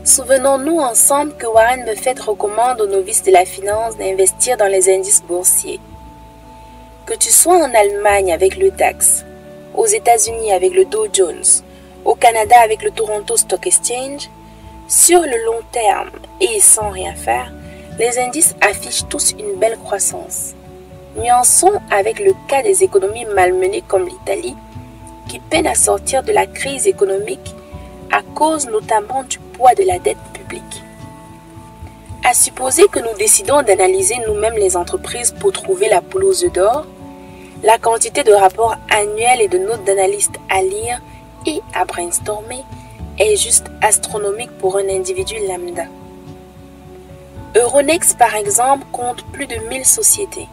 Souvenons-nous ensemble que Warren Buffett recommande aux novices de la finance d'investir dans les indices boursiers. Que tu sois en Allemagne avec le DAX, aux États-Unis avec le Dow Jones, au Canada avec le Toronto Stock Exchange, sur le long terme et sans rien faire, les indices affichent tous une belle croissance. Nuançons avec le cas des économies malmenées comme l'Italie, qui peinent à sortir de la crise économique à cause notamment du poids de la dette publique. À supposer que nous décidons d'analyser nous-mêmes les entreprises pour trouver la poule aux œufs d'or, la quantité de rapports annuels et de notes d'analystes à lire et à brainstormer est juste astronomique pour un individu lambda. Euronext, par exemple, compte plus de 1000 sociétés.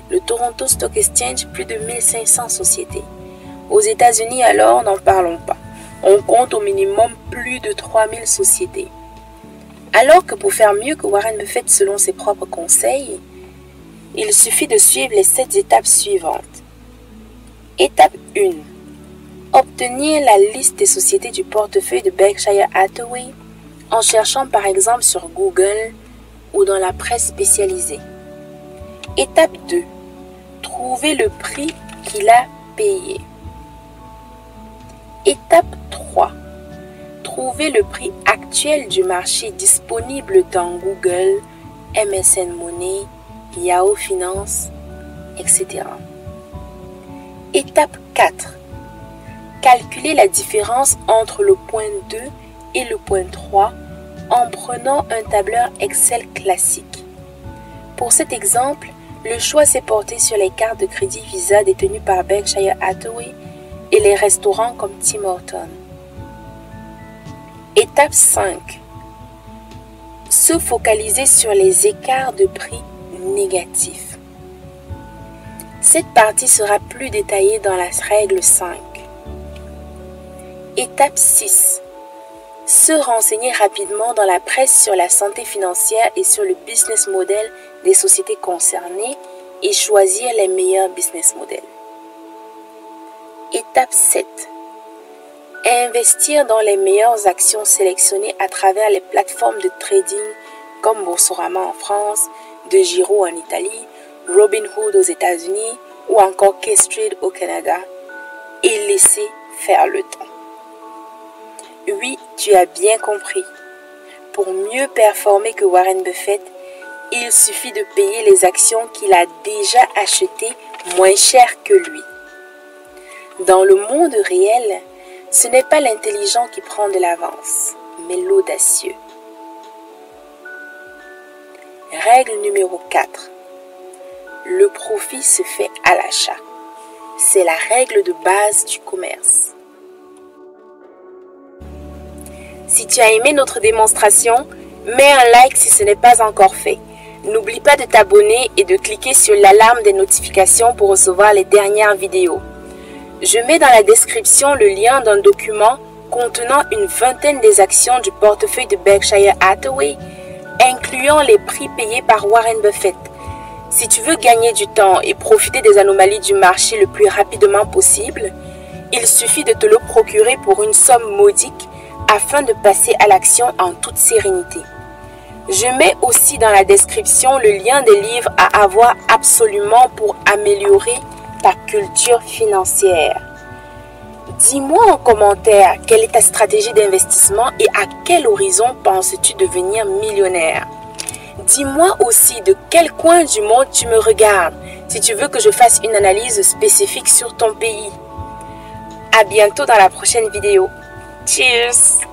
Le Toronto Stock Exchange, plus de 1500 sociétés. Aux États-Unis, alors, n'en parlons pas. On compte au minimum plus de 3000 sociétés. Alors que pour faire mieux que Warren Buffett selon ses propres conseils, il suffit de suivre les 7 étapes suivantes. Étape 1. Obtenir la liste des sociétés du portefeuille de Berkshire Hathaway en cherchant par exemple sur Google ou dans la presse spécialisée. Étape 2. Trouver le prix qu'il a payé. Étape 3. Trouver le prix actuel du marché disponible dans Google, MSN Money, Yahoo Finance, etc. Étape 4. Calculer la différence entre le point 2 et le point 3 en prenant un tableur Excel classique. Pour cet exemple, le choix s'est porté sur les cartes de crédit Visa détenues par Berkshire Hathaway et les restaurants comme Tim Hortons. Étape 5. Se focaliser sur les écarts de prix négatifs. Cette partie sera plus détaillée dans la règle 5. Étape 6. Se renseigner rapidement dans la presse sur la santé financière et sur le business model des sociétés concernées et choisir les meilleurs business models. Étape 7. Investir dans les meilleures actions sélectionnées à travers les plateformes de trading comme Boursorama en France, DeGiro en Italie, Robinhood aux États-Unis ou encore K-Street au Canada et laisser faire le temps. Oui, tu as bien compris. Pour mieux performer que Warren Buffett, il suffit de payer les actions qu'il a déjà achetées moins cher que lui. Dans le monde réel, ce n'est pas l'intelligent qui prend de l'avance, mais l'audacieux. Règle numéro 4. Le profit se fait à l'achat. C'est la règle de base du commerce. Si tu as aimé notre démonstration, mets un like si ce n'est pas encore fait. N'oublie pas de t'abonner et de cliquer sur l'alarme des notifications pour recevoir les dernières vidéos. Je mets dans la description le lien d'un document contenant une vingtaine des actions du portefeuille de Berkshire Hathaway, incluant les prix payés par Warren Buffett. Si tu veux gagner du temps et profiter des anomalies du marché le plus rapidement possible, il suffit de te le procurer pour une somme modique afin de passer à l'action en toute sérénité. Je mets aussi dans la description le lien des livres à avoir absolument pour améliorer ta culture financière. Dis-moi en commentaire quelle est ta stratégie d'investissement et à quel horizon penses-tu devenir millionnaire. Dis-moi aussi de quel coin du monde tu me regardes si tu veux que je fasse une analyse spécifique sur ton pays. À bientôt dans la prochaine vidéo. Cheers!